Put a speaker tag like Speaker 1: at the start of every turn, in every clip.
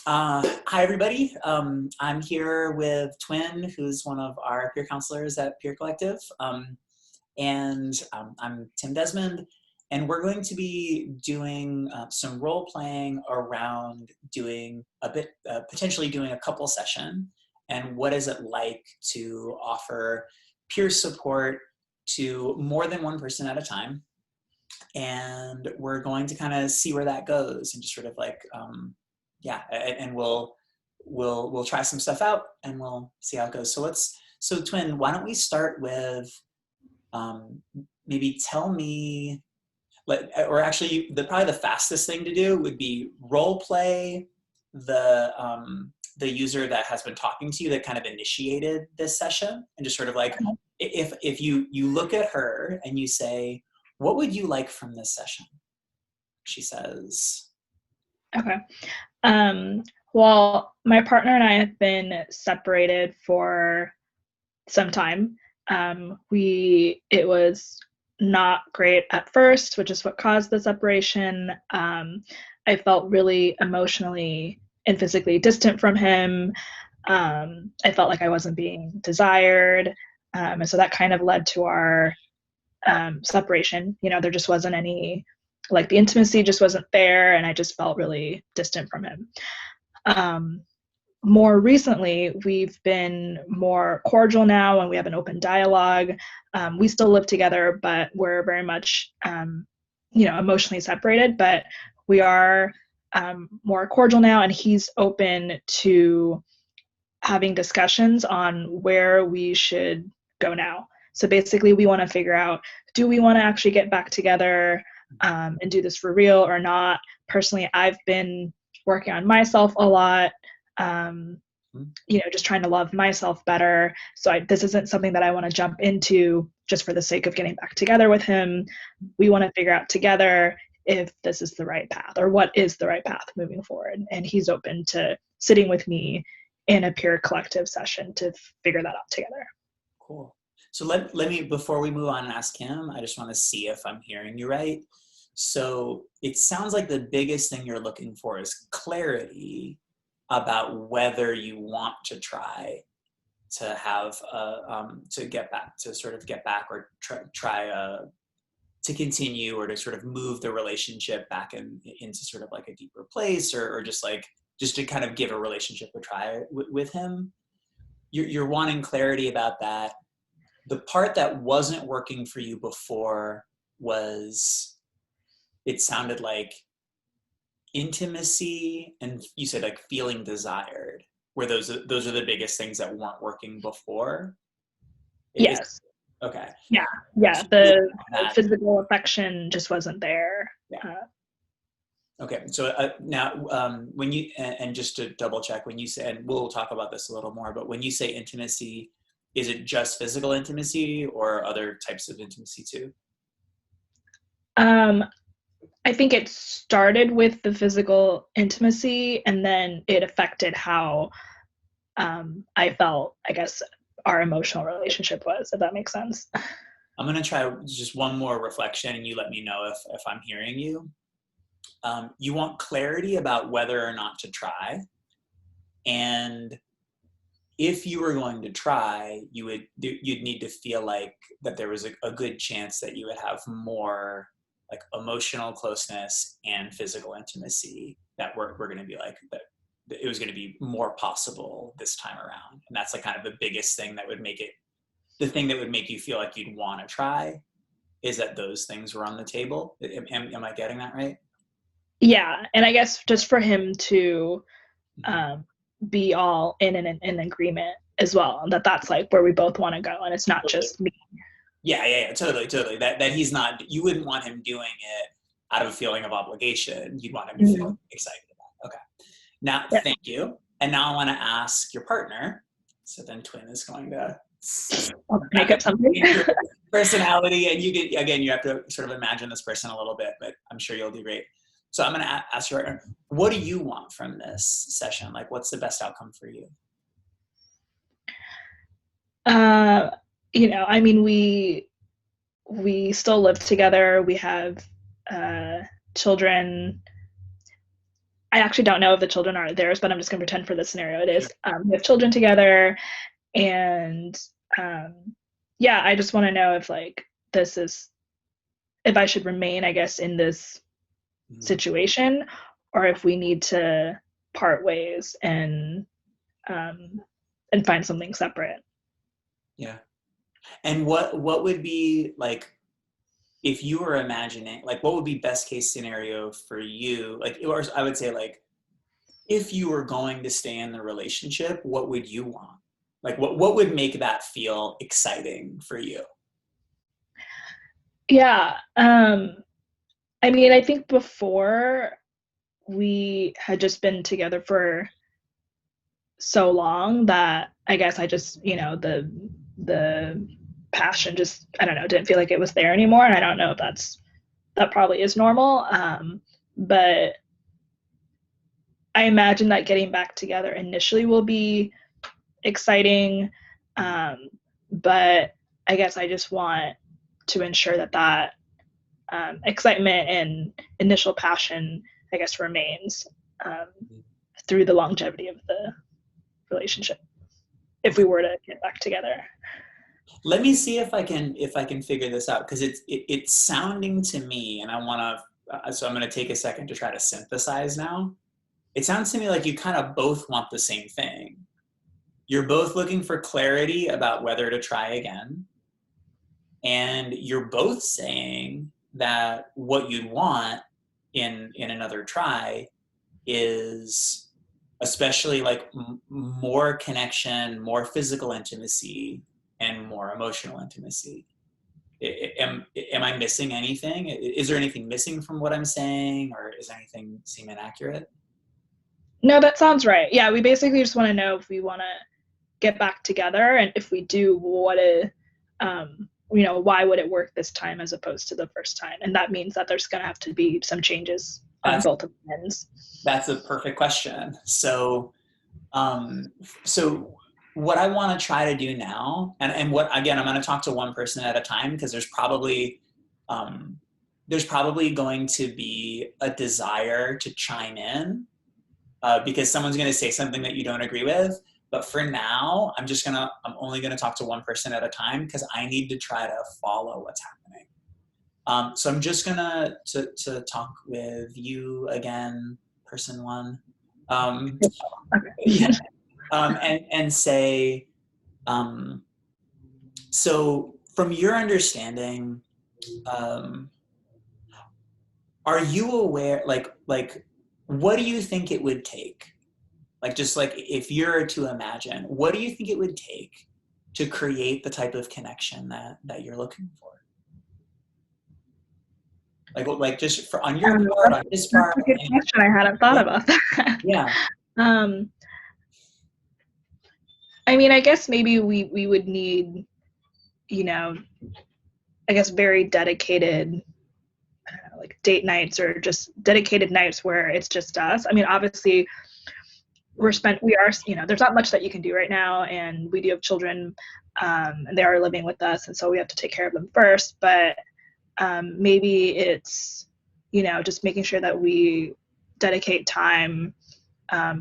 Speaker 1: Hi, everybody. I'm here with Twin, who's one of our peer counselors at Peer Collective. I'm Tim Desmond, and we're going to be doing some role playing around doing potentially doing a couple session. And what is it like to offer peer support to more than one person at a time? And we're going to kind of see where that goes and just sort of like yeah, and we'll try some stuff out and we'll see how it goes. So Twin, why don't we start with um, maybe tell me, or actually probably the fastest thing to do would be role play the user that has been talking to you that kind of initiated this session, and just sort of like if you look at her and you say, what would you like from this session? She says,
Speaker 2: Okay. Well, my partner and I have been separated for some time. It was not great at first, which is what caused the separation. I felt really emotionally and physically distant from him. I felt like I wasn't being desired. And so that kind of led to our separation. There just wasn't any, like, the intimacy just wasn't there, and I just felt really distant from him. More recently, we've been more cordial now, and we have an open dialogue. We still live together, but we're very much, emotionally separated, but we are more cordial now, and he's open to having discussions on where we should go now. So basically, we want to figure out, do we want to actually get back together and do this for real or not? Personally, I've been working on myself a lot, just trying to love myself better. So this isn't something that I want to jump into just for the sake of getting back together with him. We want to figure out together if this is the right path, or what is the right path moving forward. And he's open to sitting with me in a peer collective session to figure that out together.
Speaker 1: cool. So let me, before we move on and ask him, I just want to see if I'm hearing you right. So it sounds like the biggest thing you're looking for is clarity about whether you want to try to have to get back, to sort of get back, or try to continue, or to sort of move the relationship back into sort of like a deeper place, or just to kind of give a relationship a try with him. You're wanting clarity about that. The part that wasn't working for you before was, it sounded like, intimacy, and you said like feeling desired, where those are the biggest things that weren't working before.
Speaker 2: Yes.
Speaker 1: Okay.
Speaker 2: Yeah. The physical affection just wasn't there.
Speaker 1: Yeah. Okay. So now, when you, and just to double check, when you say, and we'll talk about this a little more, but when you say intimacy, is it just physical intimacy or other types of intimacy too?
Speaker 2: I think it started with the physical intimacy, and then it affected how I felt, I guess, our emotional relationship was, if that makes sense.
Speaker 1: I'm going to try just one more reflection, and you let me know if I'm hearing you. You want clarity about whether or not to try. And if you were going to try, you'd need to feel like that there was a good chance that you would have more like emotional closeness and physical intimacy, that we're going to be like, that it was going to be more possible this time around. And that's like kind of the biggest thing that would make it, the thing that would make you feel like you'd want to try, is that those things were on the table. Am I getting that right?
Speaker 2: Yeah, and I guess just for him to be all in agreement as well, and that's like where we both want to go, and it's not just me.
Speaker 1: Yeah, totally. That he's not, you wouldn't want him doing it out of a feeling of obligation. You'd want him to feel excited about it. Okay. Now, thank you. And now I want to ask your partner. So then Twin is going to
Speaker 2: make up something.
Speaker 1: Personality, and you get, again, you have to sort of imagine this person a little bit, but I'm sure you'll do great. So I'm going to ask your partner, what do you want from this session? Like, what's the best outcome for you?
Speaker 2: I mean, we still live together. We have children. I actually don't know if the children are theirs, but I'm just going to pretend for this scenario it
Speaker 1: Sure.
Speaker 2: is. We have children together, and yeah, I just want to know if like this is if I should remain, I guess, in this
Speaker 1: Mhm.
Speaker 2: situation, or if we need to part ways um, and find something separate.
Speaker 1: Yeah. And what would be like if you were imagining like what would be best case scenario for you? Like or I would say like if you were going to stay in the relationship, what would you want? Like what would make that feel exciting for you?
Speaker 2: Yeah. I mean, I think before we had just been together for so long that I guess I just, the passion just, I don't know, didn't feel like it was there anymore. And I don't know if that probably is normal. But I imagine that getting back together initially will be exciting. Um, but I guess I just want to ensure that excitement and initial passion, I guess, remains um, through the longevity of the relationship if we
Speaker 1: Okay.
Speaker 2: were to get back together.
Speaker 1: Let me see if I can figure this out because it's sounding to me, and I want to. So I'm going to take a second to try to synthesize now. It sounds to me like you kind of both want the same thing. You're both looking for clarity about whether to try again, and you're both saying that what you'd want in another try is especially like more connection, more physical intimacy, and more emotional intimacy. Am I missing anything? Is there anything missing from what I'm saying, or is anything seem inaccurate?
Speaker 2: No, that sounds right. Yeah, we basically just want to know if we want to get back together, and if we do, why would it work this time as opposed to the first time? And that means that there's going to have to be some changes on
Speaker 1: That's
Speaker 2: both of the ends.
Speaker 1: that's a perfect question. Um, so what I want to try to do now, and what again, I'm going to talk to one person at a time because um, there's probably going to be a desire to chime in because someone's going to say something that you don't agree with. But for now, I'm only gonna talk to one person at a time because I need to try to follow what's happening. So I'm just gonna to talk with you again, person one. Um, yeah, and say, um, so from your understanding, um, are you aware, what do you think it would take? Like, just like if you're to imagine, what do you think it would take to create the type of connection that you're looking for? Like just for on your part, on his
Speaker 2: That's
Speaker 1: part,
Speaker 2: a good question. I hadn't thought
Speaker 1: yeah,
Speaker 2: about that.
Speaker 1: yeah,
Speaker 2: um, I mean, I guess maybe we would need, you know, I guess very dedicated, I don't know, like date nights or just dedicated nights where it's just us. I mean, obviously we are, there's not much that you can do right now, and we do have children, and they are living with us, and so we have to take care of them first. But maybe it's, just making sure that we dedicate time,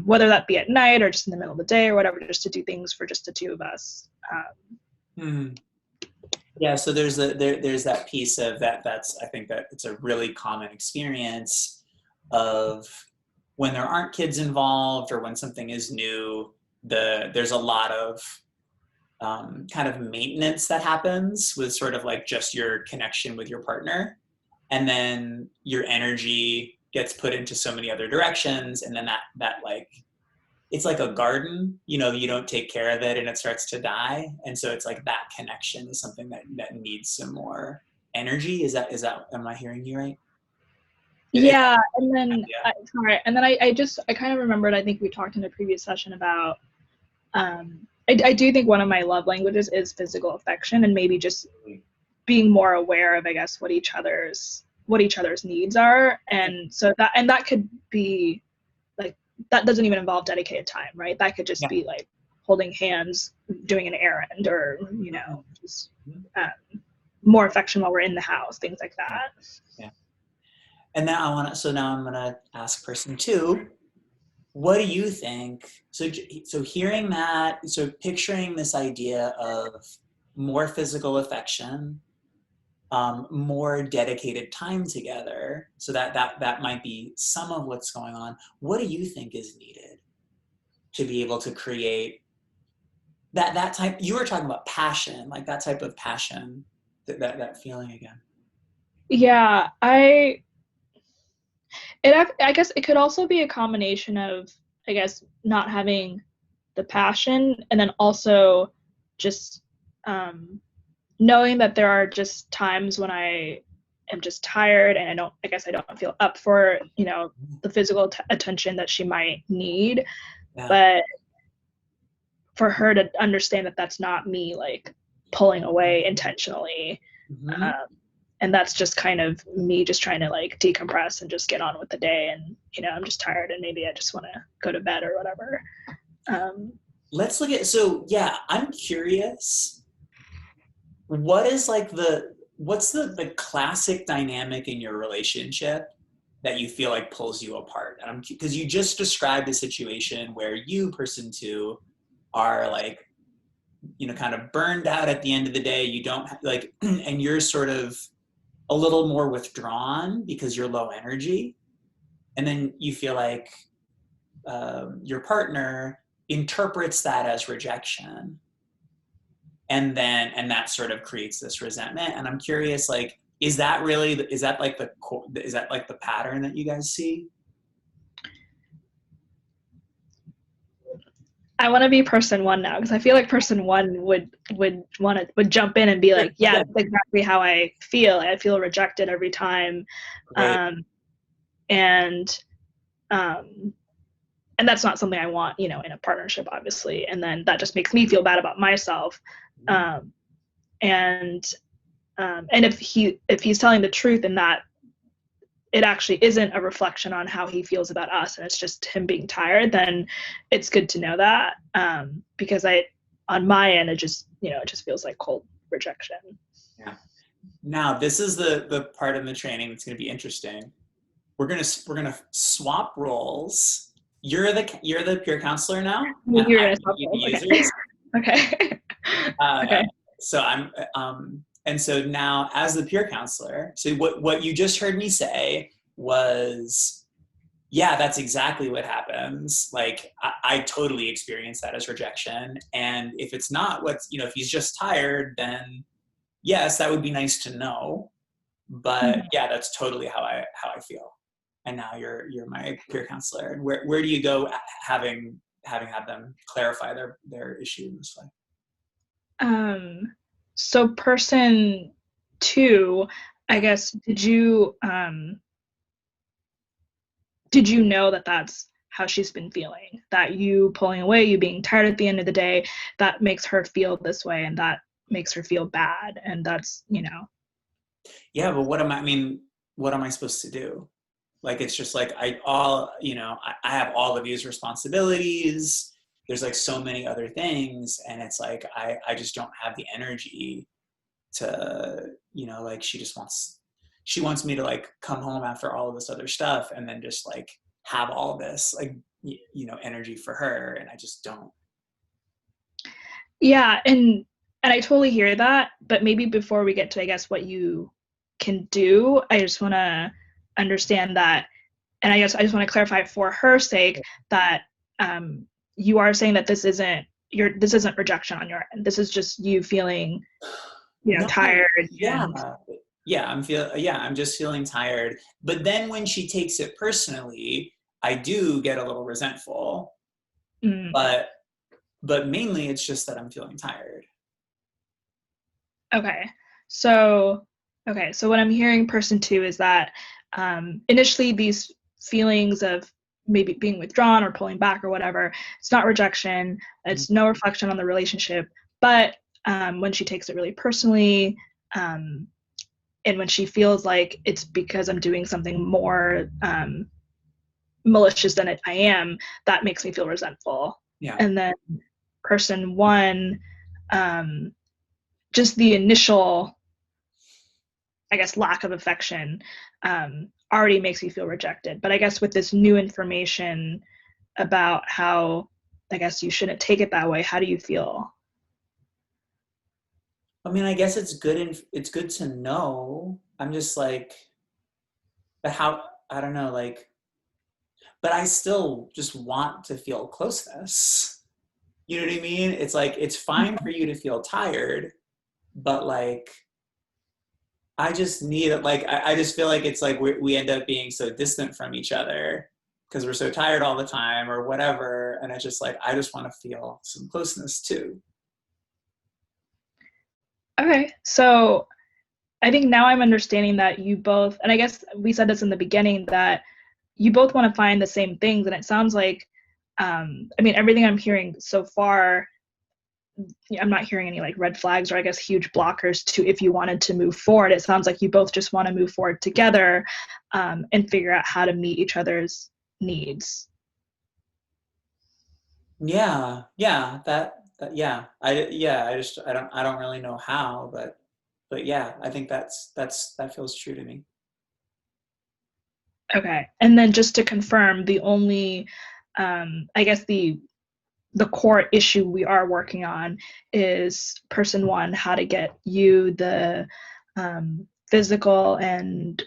Speaker 2: whether that be at night or just in the middle of the day or whatever, just to do things for just the two of us.
Speaker 1: hmm yeah. So there's that piece of that. That's I think that it's a really common experience of when there aren't kids involved or when something is new. There's a lot of kind of maintenance that happens with sort of like just your connection with your partner, and then your energy gets put into so many other directions, and then that like it's like a garden, you don't take care of it and it starts to die, and so it's like that connection is something that needs some more energy. Is that am I hearing you right?
Speaker 2: Yeah, and then
Speaker 1: Yeah.
Speaker 2: sorry, and then I kind of remembered. I think we talked in a previous session about. I do think one of my love languages is physical affection, and maybe just being more aware of, I guess, what each other's needs are, and so that could be like, that doesn't even involve dedicated time, right? That could just
Speaker 1: Yeah.
Speaker 2: be like holding hands, doing an errand, or just more affection while we're in the house, things like
Speaker 1: Yeah.
Speaker 2: that.
Speaker 1: Yeah. And now I'm gonna ask person two. what do you think? So hearing that, so picturing this idea of more physical affection, more dedicated time together. So that might be some of what's going on. What do you think is needed to be able to create that type? You were talking about passion, like that type of passion, that feeling again.
Speaker 2: Yeah, I guess it could also be a combination of, I guess, not having the passion, and then also just knowing that there are just times when I am just tired and I guess I don't feel up for, the physical attention that she might need.
Speaker 1: Yeah.
Speaker 2: But for her to understand that that's not me like pulling away intentionally.
Speaker 1: Mm-hmm.
Speaker 2: Um, and that's just kind of me just trying to like decompress and just get on with the day. And, I'm just tired and maybe I just want to go to bed or whatever.
Speaker 1: Let's look at, so yeah, I'm curious. What's the classic dynamic in your relationship that you feel like pulls you apart? And I'm because you just described a situation where you, person two, are like, kind of burned out at the end of the day. You don't like, and you're sort of a little more withdrawn because you're low energy. And then you feel like your partner interprets that as rejection. And that sort of creates this resentment. And I'm curious, like, is that like the pattern that you guys see?
Speaker 2: I want to be person one now because I feel like person one would jump in and be like, yeah,
Speaker 1: Okay,
Speaker 2: that's exactly how I feel. I feel rejected every time,
Speaker 1: great.
Speaker 2: and um, and that's not something I want, in a partnership, obviously. And then that just makes me feel bad about myself. Um, and and if he's telling the truth and that it actually isn't a reflection on how he feels about us and it's just him being tired, then it's good to know that, because on my end, it just feels like cold rejection.
Speaker 1: Yeah. Now this is the part of the training that's going to be interesting. We're gonna swap roles. You're the peer counselor now, and
Speaker 2: You're
Speaker 1: I'm
Speaker 2: gonna
Speaker 1: gonna
Speaker 2: stop
Speaker 1: be the
Speaker 2: those.
Speaker 1: users.
Speaker 2: Okay.
Speaker 1: Uh,
Speaker 2: Okay.
Speaker 1: so I'm and so now as the peer counselor, so what you just heard me say was, yeah, that's exactly what happens. Like I totally experience that as rejection. And if it's not if he's just tired, then yes, that would be nice to know. But
Speaker 2: Mhm.
Speaker 1: yeah, that's totally how I feel. And now you're my peer counselor. And where do you go having had them clarify their issue in this way?
Speaker 2: So person two, I guess, did you know that that's how she's been feeling? That you pulling away, you being tired at the end of the day, that makes her feel this way and that makes her feel bad. And that's,
Speaker 1: Yeah, but what am I supposed to do? Like it's just like I have all of these responsibilities. There's like so many other things, and it's like I just don't have the energy to, like she wants me to like come home after all of this other stuff and then just like have all this like energy for her, and I just don't.
Speaker 2: yeah. And I totally hear that. But maybe before we get to, I guess, what you can do, I just want to understand that. And I guess I just want to clarify for her sake that um, you are saying that this isn't rejection on your end. This is just you feeling,
Speaker 1: No,
Speaker 2: tired
Speaker 1: yeah.
Speaker 2: and
Speaker 1: I'm just feeling tired. But then when she takes it personally, I do get a little resentful.
Speaker 2: mm,
Speaker 1: But mainly it's just that I'm feeling tired.
Speaker 2: okay. So so what I'm hearing person two is that initially these feelings of maybe being withdrawn or pulling back or whatever, it's not rejection, it's no reflection on the relationship, but when she takes it really personally, um, and when she feels like it's because I'm doing something more malicious than I am, that makes me feel resentful.
Speaker 1: Yeah.
Speaker 2: And then person one, um, just the initial, I guess, lack of affection already makes me feel rejected. But I guess with this new information, about how, I guess, you shouldn't take it that way. How do you feel?
Speaker 1: I mean, I guess it's good and it's good to know. I'm just like, but how, I don't know, like, but I still just want to feel closeness. You know what I mean? It's like, it's fine for you to feel tired, but like, I just need it. Like, I just feel like it's like we end up being so distant from each other because we're so tired all the time or whatever. And it's just like, I just want to feel some closeness too.
Speaker 2: Okay, so I think now I'm understanding that you both, and I guess we said this in the beginning, that you both want to find the same things. And it sounds like, I mean, everything I'm hearing so far, I'm not hearing any like red flags or I guess huge blockers to if you wanted to move forward. It sounds like you both just want to move forward together, and figure out how to meet each other's needs.
Speaker 1: Yeah, yeah, yeah. I don't really know how, but yeah, I think that feels true to me.
Speaker 2: Okay. And then just to confirm, the only, I guess the core issue we are working on is person one, how to get you the physical and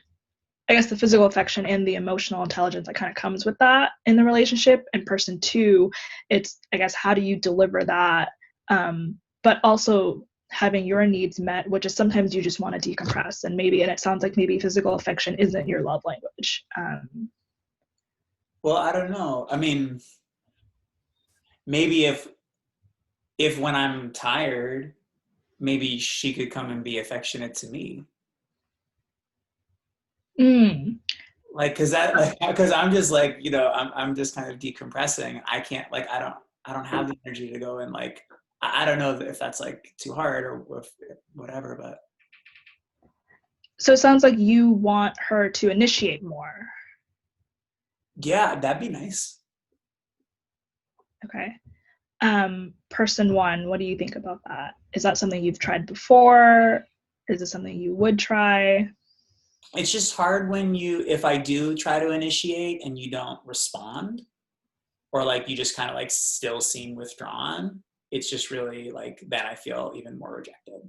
Speaker 2: I guess the physical affection and the emotional intelligence that kind of comes with that in the relationship. And person two, it's, I guess, how do you deliver that? But also having your needs met, which is sometimes you just want to decompress. And maybe, and it sounds like maybe physical affection isn't your love language.
Speaker 1: Well, I don't know. I mean, maybe if when I'm tired, maybe she could come and be affectionate to me.
Speaker 2: Mm,
Speaker 1: Like, cause that, like, cause I'm just like, I'm just kind of decompressing. I can't, like, I don't have the energy to go and like, I don't know if that's like too hard or if whatever, but
Speaker 2: so it sounds like you want her to initiate more.
Speaker 1: yeah, that'd be nice.
Speaker 2: Okay. Person one, what do you think about that? Is that something you've tried before? Is it something you would try?
Speaker 1: It's just hard when if I do try to initiate and you don't respond, or like you just kind of like still seem withdrawn, it's just really like then I feel even more rejected.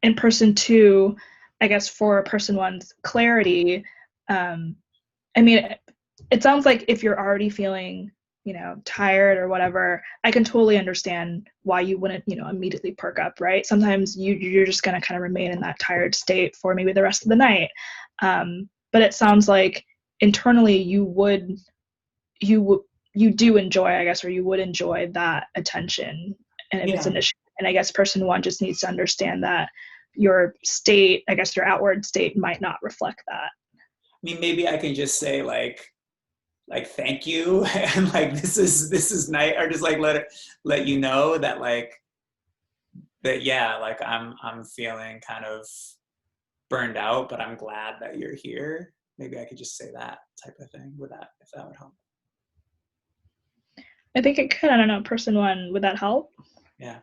Speaker 2: In person two, I guess for person one's clarity, I mean, it sounds like if you're already feeling, tired or whatever, I can totally understand why you wouldn't, immediately perk up, right? Sometimes you're just going to kind of remain in that tired state for maybe the rest of the night. But it sounds like internally you do enjoy, I guess, or you would enjoy that attention. And if it's
Speaker 1: Yeah.
Speaker 2: an issue, and I guess person one just needs to understand that your state, I guess your outward state might not reflect that.
Speaker 1: I mean, maybe I can just say like thank you and like this is night, or just like let you know that like that yeah, like I'm feeling kind of burned out, but I'm glad that you're here. Maybe I could just say that type of thing with that, if that would help.
Speaker 2: I think it could. I don't know. Person one, would that help?
Speaker 1: Yeah.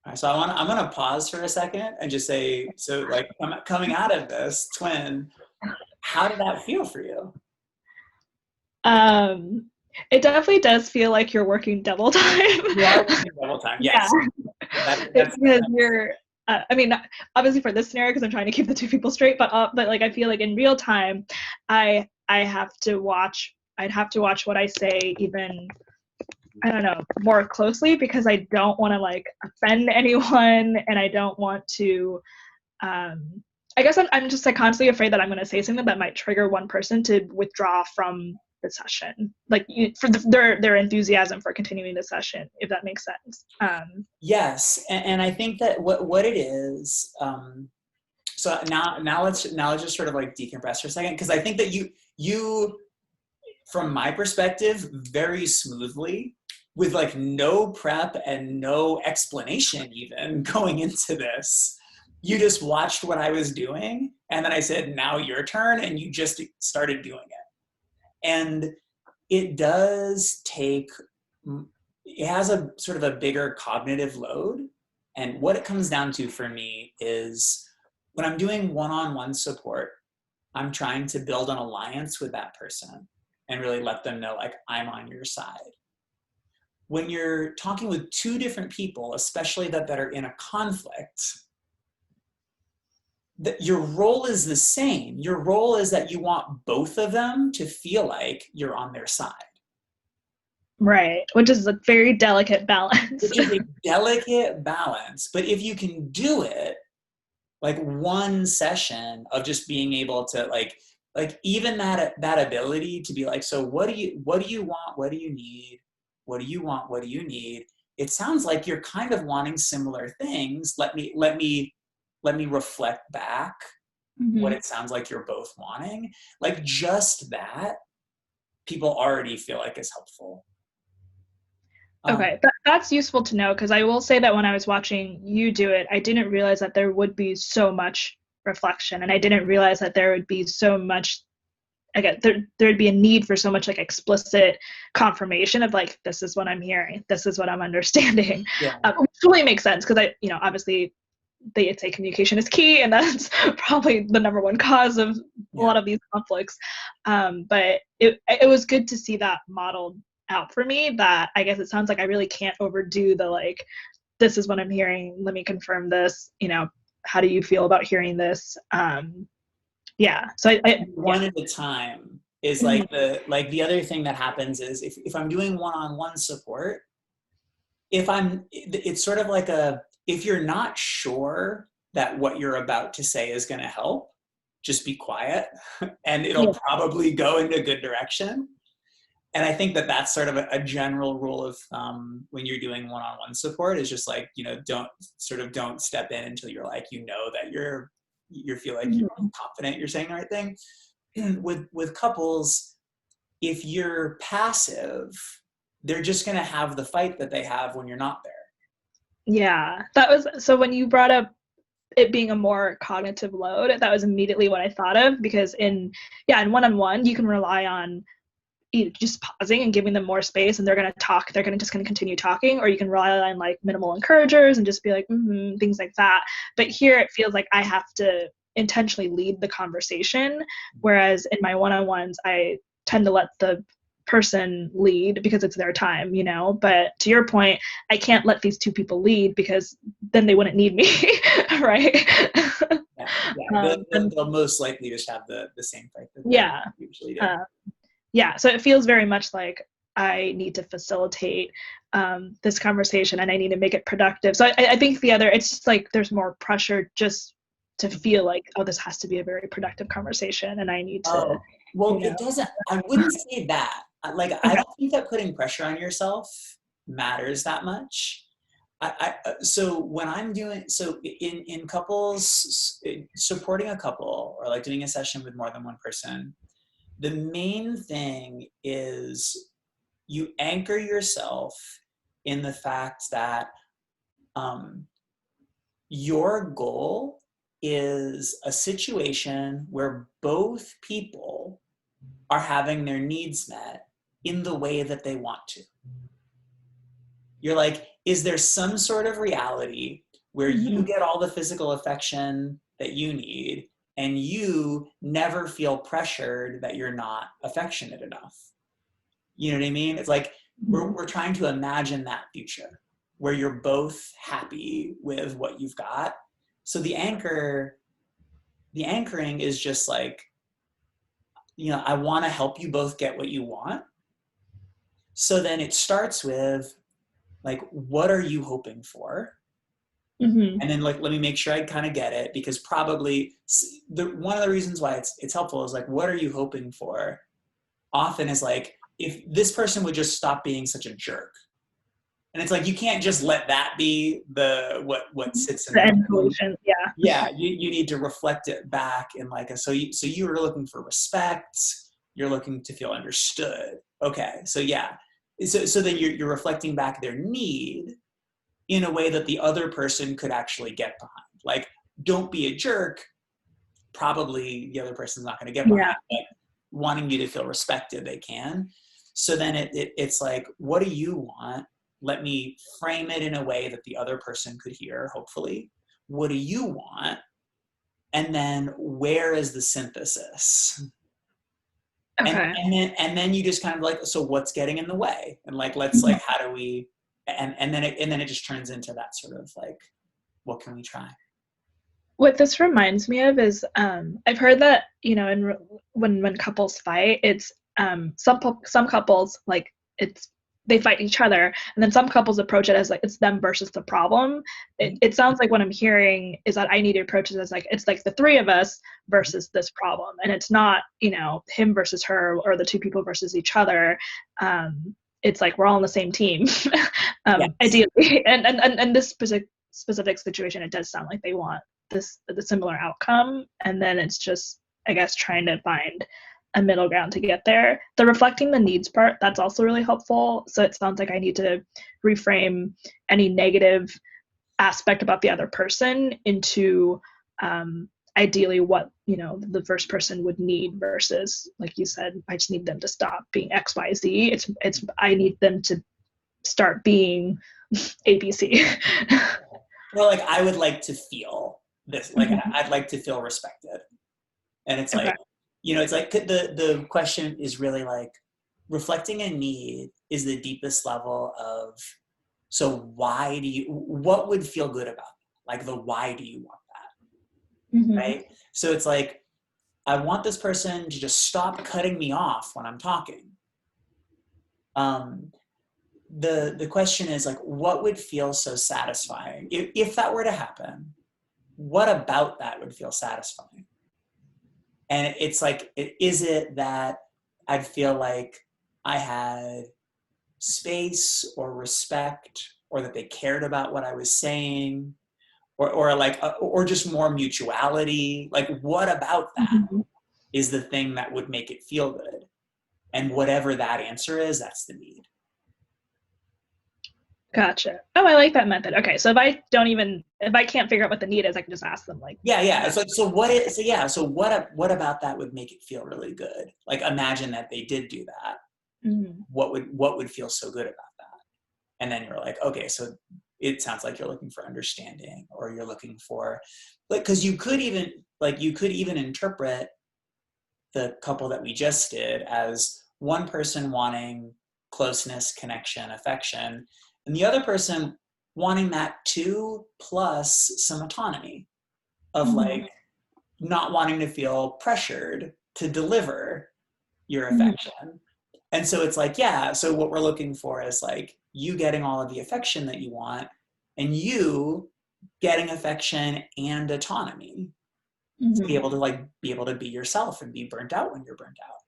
Speaker 1: All right, so I'm gonna pause for a second and just say, so like coming out of this twin, how did that feel for you?
Speaker 2: Um, it definitely does feel like you're working double time.
Speaker 1: You are working double time.
Speaker 2: Yeah,
Speaker 1: Yes.
Speaker 2: it's because you're. I mean, obviously for this scenario, because I'm trying to keep the two people straight, but like I feel like in real time, I have to watch. I'd have to watch what I say even, I don't know, more closely because I don't want to like offend anyone and I don't want to I guess I'm just like constantly afraid that I'm going to say something that might trigger one person to withdraw from the session, like for their enthusiasm for continuing the session, if that makes sense.
Speaker 1: Yes, and I think that what it is. So now let's just sort of like decompress for a second, because I think that you from my perspective very smoothly, with like no prep and no explanation even going into this, you just watched what I was doing and then I said now your turn, and you just started doing it. And it does take, it has a sort of a bigger cognitive load. And what it comes down to for me is when I'm doing one-on-one support, I'm trying to build an alliance with that person and really let them know, like, I'm on your side. When you're talking with two different people, especially that are in a conflict, that your role is the same. Your role is that you want both of them to feel like you're on their side.
Speaker 2: Right, which is a very delicate balance.
Speaker 1: Which is a delicate balance. But if you can do it, like one session of just being able to like even that ability to be like, so what do you want? What do you need? What do you want? What do you need? It sounds like you're kind of wanting similar things. Let me reflect back what it sounds like you're both wanting. Like just that, people already feel like is helpful.
Speaker 2: Okay, that's useful to know, because I will say that when I was watching you do it, I didn't realize that there would be so much reflection, and I didn't realize that there would be so much, again, there'd be a need for so much like explicit confirmation of like, this is what I'm hearing, this is what I'm understanding.
Speaker 1: Yeah.
Speaker 2: Which totally makes sense, because obviously they say communication is key, and that's probably the number one cause of a lot of these conflicts. But it was good to see that modeled out for me, that I guess it sounds like I really can't overdo the like, this is what I'm hearing, let me confirm this, how do you feel about hearing this? So I
Speaker 1: one at a time is like the other thing that happens is if I'm doing one-on-one support, it's sort of like if you're not sure that what you're about to say is going to help, just be quiet and it'll probably go in a good direction. And I think that that's sort of a general rule of thumb when you're doing one-on-one support, is just like, don't step in until you're like, that you feel like you're confident you're saying the right thing. With couples, if you're passive, they're just going to have the fight that they have when you're not there.
Speaker 2: Yeah, that was, so when you brought up it being a more cognitive load, that was immediately what I thought of, because in one-on-one, you can rely on just pausing and giving them more space, and they're going to talk, they're going to continue talking, or you can rely on like minimal encouragers and just be like, things like that. But here it feels like I have to intentionally lead the conversation, whereas in my one-on-ones, I tend to let the person lead because it's their time, but to your point, I can't let these two people lead, because then they wouldn't need me. Right.
Speaker 1: They'll most likely just have the same fight that they usually do.
Speaker 2: So it feels very much like I need to facilitate this conversation, and I need to make it productive. So I think it's just like there's more pressure just to feel like, oh, this has to be a very productive conversation, and I need to.
Speaker 1: It doesn't. I wouldn't say that. Like, I don't think that putting pressure on yourself matters that much. So when I'm doing, in couples, supporting a couple or like doing a session with more than one person, the main thing is you anchor yourself in the fact that your goal is a situation where both people are having their needs met in the way that they want to. You're like, is there some sort of reality where you get all the physical affection that you need, and you never feel pressured that you're not affectionate enough? You know what I mean? It's like we're trying to imagine that future where you're both happy with what you've got. So the anchoring is just like, I want to help you both get what you want. So then it starts with like, what are you hoping for? And then like, let me make sure I kind of get it, because probably one of the reasons why it's helpful is like, what are you hoping for? Often is like, if this person would just stop being such a jerk. And it's like, you can't just let that be what sits in
Speaker 2: the end solution.
Speaker 1: Yeah, you need to reflect it back in like so you were looking for respect, you're looking to feel understood. Okay, so yeah. So then you're reflecting back their need in a way that the other person could actually get behind. Like, don't be a jerk, probably the other person's not going to get behind, but wanting you to feel respected, they can. So then it's like, what do you want? Let me frame it in a way that the other person could hear, hopefully. What do you want? and then where is the synthesis?
Speaker 2: Okay.
Speaker 1: And then you just kind of like, so what's getting in the way? And like, let's like, how do we, and then it just turns into that sort of like, what can we try?
Speaker 2: What this reminds me of is I've heard that, you know, when couples fight, it's some couples like it's they fight each other, and then some couples approach it as like it's them versus the problem. It sounds like what I'm hearing is that I need to approach it as like it's like the three of us versus this problem, and it's not, you know, him versus her or the two people versus each other. It's like we're all on the same team,
Speaker 1: Yes.
Speaker 2: ideally. And this specific situation, it does sound like they want the similar outcome, and then it's just, I guess, trying to find a middle ground to get there. The reflecting the needs part, that's also really helpful. So it sounds like I need to reframe any negative aspect about the other person into ideally what, you know, the first person would need versus, like you said, I just need them to stop being XYZ. It's I need them to start being ABC.
Speaker 1: Well, like I would like to feel this, like
Speaker 2: Mhm.
Speaker 1: I'd like to feel respected. And it's
Speaker 2: Okay.
Speaker 1: like, you know, it's like the question is really like reflecting a need is the deepest level of, so why do you, what would feel good about that? Like the why do you want that,
Speaker 2: Hmm.
Speaker 1: right? So it's like, I want this person to just stop cutting me off when I'm talking. Um, the question is like, what would feel so satisfying if that were to happen? What about that would feel satisfying? And it's like, is it that I'd feel like I had space or respect, or that they cared about what I was saying, or like, or just more mutuality? Like, what about that
Speaker 2: Hmm.
Speaker 1: is the thing that would make it feel good? And whatever that answer is, that's the need.
Speaker 2: Gotcha. Oh, I like that method. Okay, so if I can't figure out what the need is, I can just ask them like,
Speaker 1: Yeah, yeah.
Speaker 2: that.
Speaker 1: It's like, so what is, so yeah, so what about that would make it feel really good? Like imagine that they did do that.
Speaker 2: Mhm.
Speaker 1: What would feel so good about that? And then you're like, okay, so it sounds like you're looking for understanding, or you're looking for, like, because you could even interpret the couple that we just did as one person wanting closeness, connection, affection, and the other person wanting that too, plus some autonomy of
Speaker 2: Mhm.
Speaker 1: like not wanting to feel pressured to deliver your
Speaker 2: Mhm.
Speaker 1: affection. And so it's like, yeah, so what we're looking for is like you getting all of the affection that you want, and you getting affection and autonomy to be
Speaker 2: Mhm.
Speaker 1: able to like be able to be yourself and be burnt out when you're burnt out.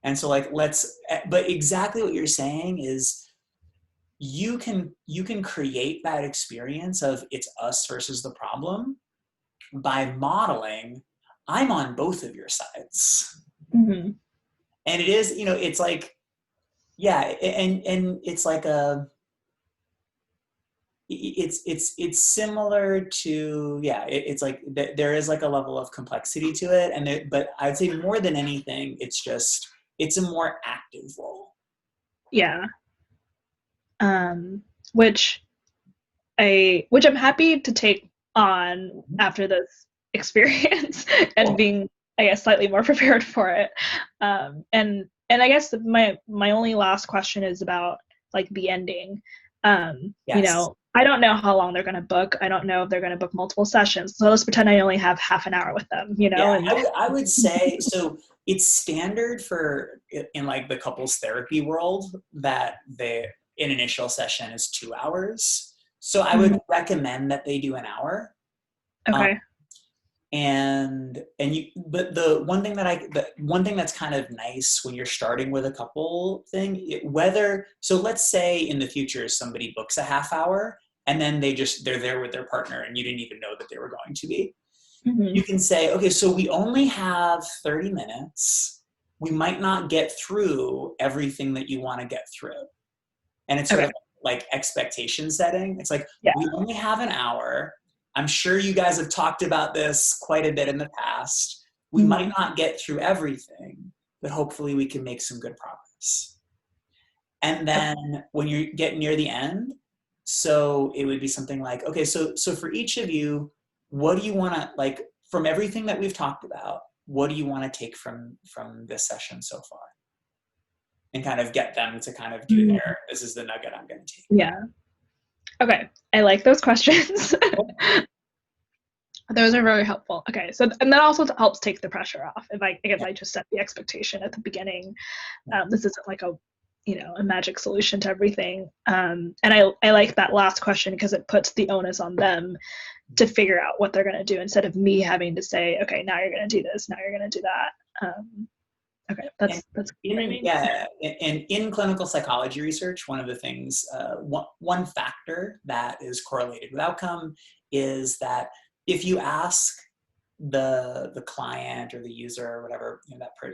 Speaker 1: And so like but exactly what you're saying is you can create that experience of it's us versus the problem by modeling I'm on both of your sides.
Speaker 2: Mhm.
Speaker 1: And it is, it's like, yeah, and it's like it's similar to, yeah, it's like there is like a level of complexity to it, but I'd say more than anything it's a more active role.
Speaker 2: Yeah. Um, which which I'm happy to take on after this experience and
Speaker 1: Cool.
Speaker 2: being, I guess, slightly more prepared for it. And I guess my only last question is about like the ending. You
Speaker 1: Yes.
Speaker 2: know, I don't know how long they're going to book. I don't know if they're going to book multiple sessions. So let's pretend I only have half an hour with them, you know,
Speaker 1: Yeah,
Speaker 2: and
Speaker 1: I would say so. It's standard for in like the couples therapy world that an initial session is 2 hours. So I would
Speaker 2: Mhm.
Speaker 1: recommend that they do an hour. Um,
Speaker 2: Okay.
Speaker 1: but the one thing that's kind of nice when you're starting with a couple thing, so let's say in the future somebody books a half hour and then they're there with their partner and you didn't even know that they were going to be. You
Speaker 2: Hmm.
Speaker 1: can say, okay, so we only have 30 minutes. We might not get through everything that you want to get through. And it's sort
Speaker 2: Okay.
Speaker 1: of like expectation setting. It's like,
Speaker 2: Yeah.
Speaker 1: we only have an hour. I'm sure you guys have talked about this quite a bit in the past. We might
Speaker 2: Hmm.
Speaker 1: not get through everything, but hopefully we can make some good progress. And
Speaker 2: Okay.
Speaker 1: then when you get near the end, so it would be something like, okay, so for each of you, what do you want to like from everything that we've talked about, what do you want to take from this session so far? And kind of get them to kind of do their, this is the nugget I'm going to take.
Speaker 2: Yeah. Okay. I like those questions. Those are very helpful. Okay. So, and that also helps take the pressure off. If I just set the expectation at the beginning, this isn't like a magic solution to everything. And I like that last question because it puts the onus on them to figure out what they're going to do instead of me having to say, okay, now you're going to do this, now you're going to do that. Okay, that's
Speaker 1: yeah. And in clinical psychology research, one of the things, one factor that is correlated with outcome is that if you ask the client or the user or whatever,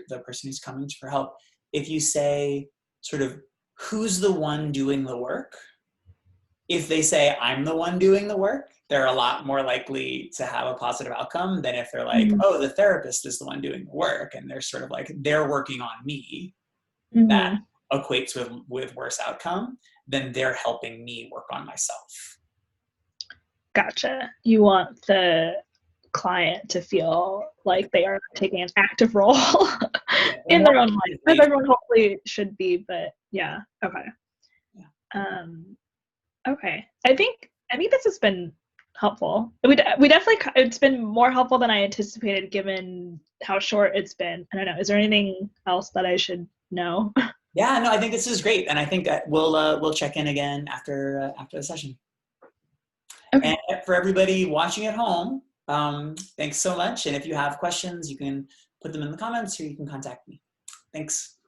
Speaker 1: the person who's coming for help, if you say sort of who's the one doing the work, if they say I'm the one doing the work, they're a lot more likely to have a positive outcome than if they're like, oh, the therapist is the one doing the work, and they're sort of like, they're working on me. That equates with worse outcome than they're helping me work on myself.
Speaker 2: Gotcha. You want the client to feel like they are taking an active role in their own life, as everyone hopefully should be, but yeah. Okay. Yeah. Okay. I think this has been helpful. We definitely, it's been more helpful than I anticipated given how short it's been. I don't know. Is there anything else that I should know?
Speaker 1: Yeah, no, I think this is great. And I think that we'll check in again after the session. Okay. And for everybody watching at home, thanks so much. And if you have questions, you can put them in the comments or you can contact me. Thanks.